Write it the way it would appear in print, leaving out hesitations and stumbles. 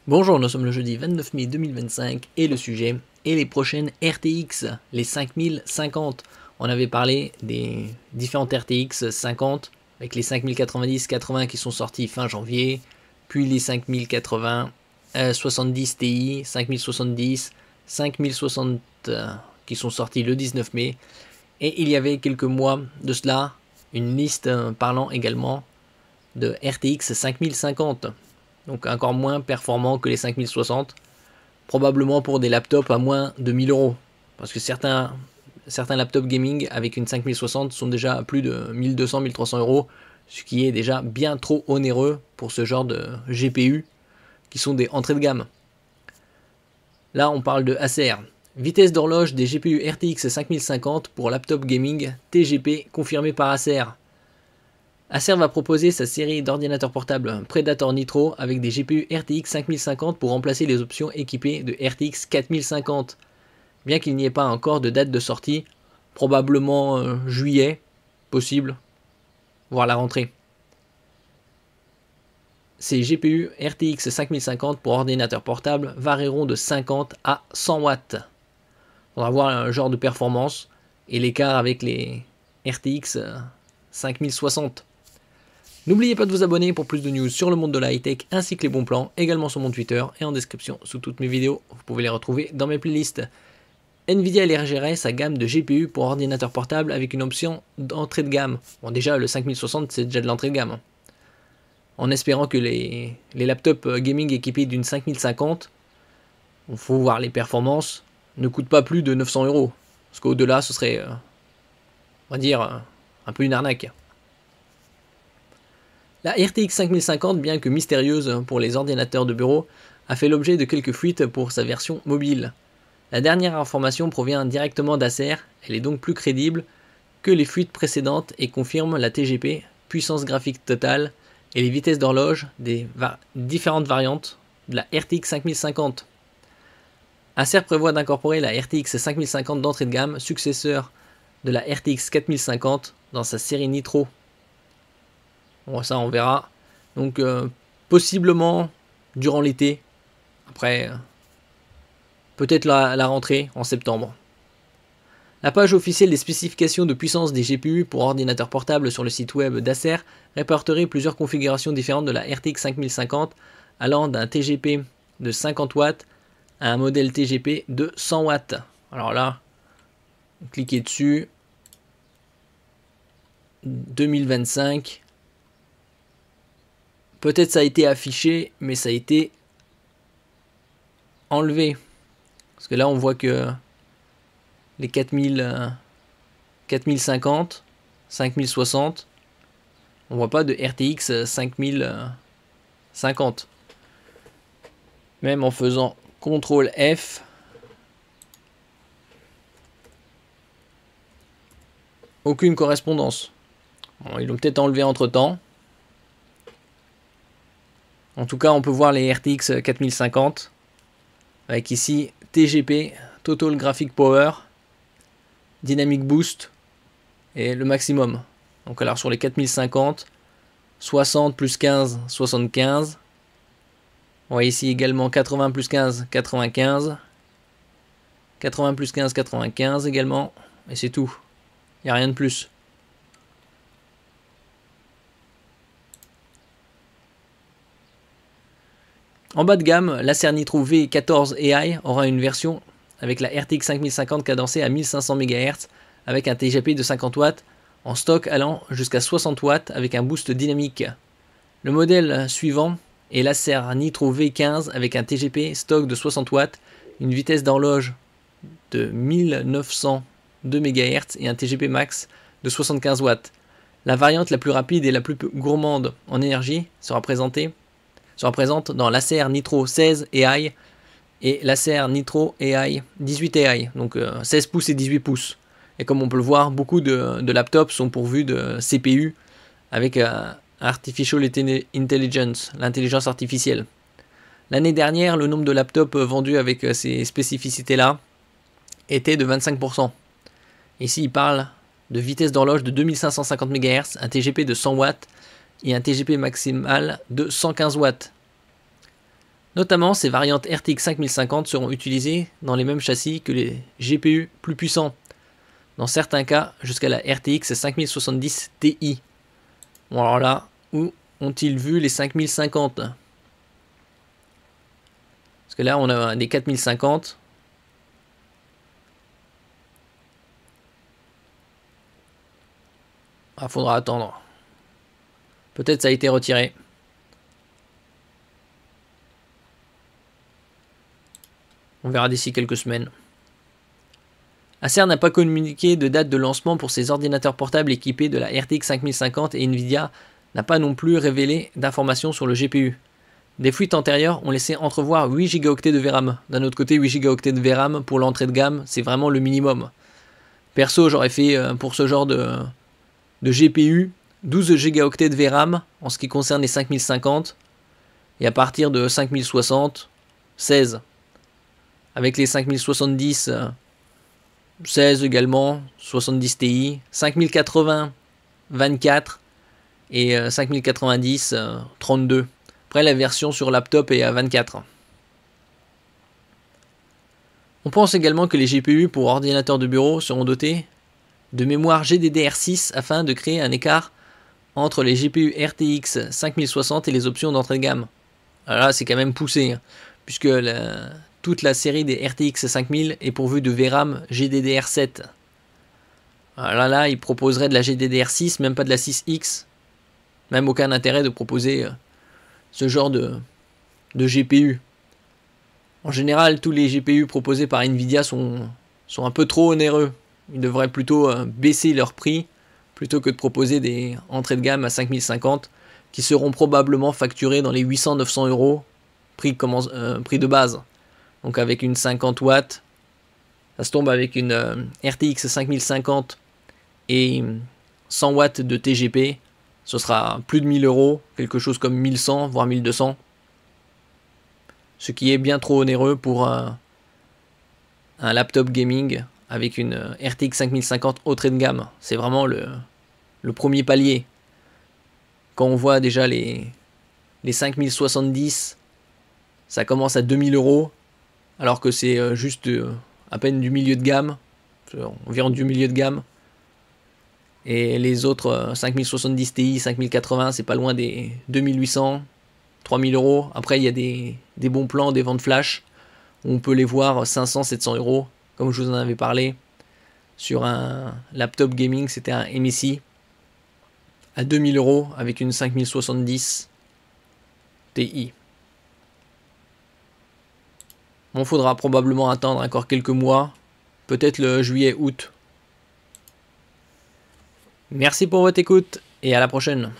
Bonjour, nous sommes le jeudi 29 mai 2025 et le sujet est les prochaines RTX, les 5050. On avait parlé des différentes RTX 50 avec les 5090, 80 qui sont sortis fin janvier, puis les 5080, 70 Ti, 5070, 5060 qui sont sortis le 19 mai. Et il y avait quelques mois de cela, une liste parlant également de RTX 5050. Donc encore moins performant que les 5060, probablement pour des laptops à moins de 1000 euros. Parce que certains laptops gaming avec une 5060 sont déjà à plus de 1200-1300 euros, ce qui est déjà bien trop onéreux pour ce genre de GPU qui sont des entrées de gamme. Là on parle de Acer. Vitesse d'horloge des GPU RTX 5050 pour laptop gaming TGP confirmé par Acer. Acer va proposer sa série d'ordinateurs portables Predator Nitro avec des GPU RTX 5050 pour remplacer les options équipées de RTX 4050. Bien qu'il n'y ait pas encore de date de sortie, probablement juillet, possible, voire la rentrée. Ces GPU RTX 5050 pour ordinateurs portables varieront de 50 à 100 watts. On va voir un genre de performance et l'écart avec les RTX 5060. N'oubliez pas de vous abonner pour plus de news sur le monde de la high-tech ainsi que les bons plans, également sur mon Twitter et en description sous toutes mes vidéos. Vous pouvez les retrouver dans mes playlists. Nvidia élargirait sa gamme de GPU pour ordinateur portable avec une option d'entrée de gamme. Bon, déjà le 5060 c'est déjà de l'entrée de gamme. En espérant que les laptops gaming équipés d'une 5050, il faut voir les performances, ne coûtent pas plus de 900 euros. Parce qu'au-delà ce serait, on va dire, un peu une arnaque. La RTX 5050, bien que mystérieuse pour les ordinateurs de bureau, a fait l'objet de quelques fuites pour sa version mobile. La dernière information provient directement d'Acer, elle est donc plus crédible que les fuites précédentes et confirme la TGP, puissance graphique totale, et les vitesses d'horloge des différentes variantes de la RTX 5050. Acer prévoit d'incorporer la RTX 5050 d'entrée de gamme, successeur de la RTX 4050, dans sa série Nitro. Bon, ça on verra. Donc possiblement durant l'été. Après peut-être la rentrée en septembre. La page officielle des spécifications de puissance des GPU pour ordinateurs portables sur le site web d'Acer répertorie plusieurs configurations différentes de la RTX 5050 allant d'un TGP de 50 watts à un modèle TGP de 100 watts. Alors là, cliquez dessus. 2025. Peut-être ça a été affiché, mais ça a été enlevé. Parce que là, on voit que les 4050, 5060, on voit pas de RTX 5050. Même en faisant CTRL F, aucune correspondance. Bon, ils l'ont peut-être enlevé entre temps. En tout cas, on peut voir les RTX 4050 avec ici TGP, Total Graphic Power, Dynamic Boost et le maximum. Donc alors sur les 4050, 60 plus 15, 75. On voit ici également 80 plus 15, 95. 80 plus 15, 95 également. Et c'est tout. Il n'y a rien de plus. En bas de gamme, l'Acer Nitro V14 AI aura une version avec la RTX 5050 cadencée à 1500 MHz avec un TGP de 50 watts en stock allant jusqu'à 60 watts avec un boost dynamique. Le modèle suivant est l'Acer Nitro V15 avec un TGP stock de 60 watts, une vitesse d'horloge de 1902 MHz et un TGP max de 75 watts. La variante la plus rapide et la plus gourmande en énergie sera présente dans l'Acer Nitro 16 AI et l'Acer Nitro AI 18 AI, donc 16 pouces et 18 pouces. Et comme on peut le voir, beaucoup de laptops sont pourvus de CPU avec Artificial Intelligence, l'intelligence artificielle. L'année dernière, le nombre de laptops vendus avec ces spécificités-là était de 25%. Ici, il parle de vitesse d'horloge de 2550 MHz, un TGP de 100 watts et un TGP maximal de 115 watts. Notamment, ces variantes RTX 5050 seront utilisées dans les mêmes châssis que les GPU plus puissants. Dans certains cas, jusqu'à la RTX 5070 Ti. Bon alors là, où ont-ils vu les 5050? Parce que là, on a des 4050. Ah, faudra attendre. Peut-être ça a été retiré. On verra d'ici quelques semaines. Acer n'a pas communiqué de date de lancement pour ses ordinateurs portables équipés de la RTX 5050 et Nvidia n'a pas non plus révélé d'informations sur le GPU. Des fuites antérieures ont laissé entrevoir 8 Go de VRAM. D'un autre côté, 8 Go de VRAM pour l'entrée de gamme, c'est vraiment le minimum. Perso, j'aurais fait pour ce genre de GPU 12 Go de VRAM en ce qui concerne les 5050 et à partir de 5060, 16. Avec les 5070, 16 également, 70 Ti, 5080, 24 et 5090, 32. Après, la version sur laptop est à 24. On pense également que les GPU pour ordinateurs de bureau seront dotés de mémoire GDDR6 afin de créer un écart entre les GPU RTX 5060 et les options d'entrée de gamme. Alors là, c'est quand même poussé, hein, puisque toute la série des RTX 5000 est pourvue de VRAM GDDR7. Alors là, ils proposeraient de la GDDR6, même pas de la 6X. Même aucun intérêt de proposer ce genre de GPU. En général, tous les GPU proposés par Nvidia sont un peu trop onéreux. Ils devraient plutôt baisser leur prix plutôt que de proposer des entrées de gamme à 5050 qui seront probablement facturées dans les 800-900 euros prix de base. Donc avec une 50 watts, ça se tombe avec une RTX 5050 et 100 watts de TGP. Ce sera plus de 1000 euros, quelque chose comme 1100 voire 1200. Ce qui est bien trop onéreux pour un laptop gaming avec une RTX 5050 entrée de gamme. C'est vraiment le premier palier. Quand on voit déjà les 5070, ça commence à 2000 euros, alors que c'est juste à peine du milieu de gamme, environ du milieu de gamme. Et les autres 5070 Ti, 5080, c'est pas loin des 2800, 3000 euros. Après, il y a des bons plans, des ventes flash, où on peut les voir 500, 700 euros, comme je vous en avais parlé. Sur un laptop gaming, c'était un MSI à 2000 euros avec une 5070 Ti. Bon, faudra probablement attendre encore quelques mois, peut-être le juillet-août. Merci pour votre écoute et à la prochaine.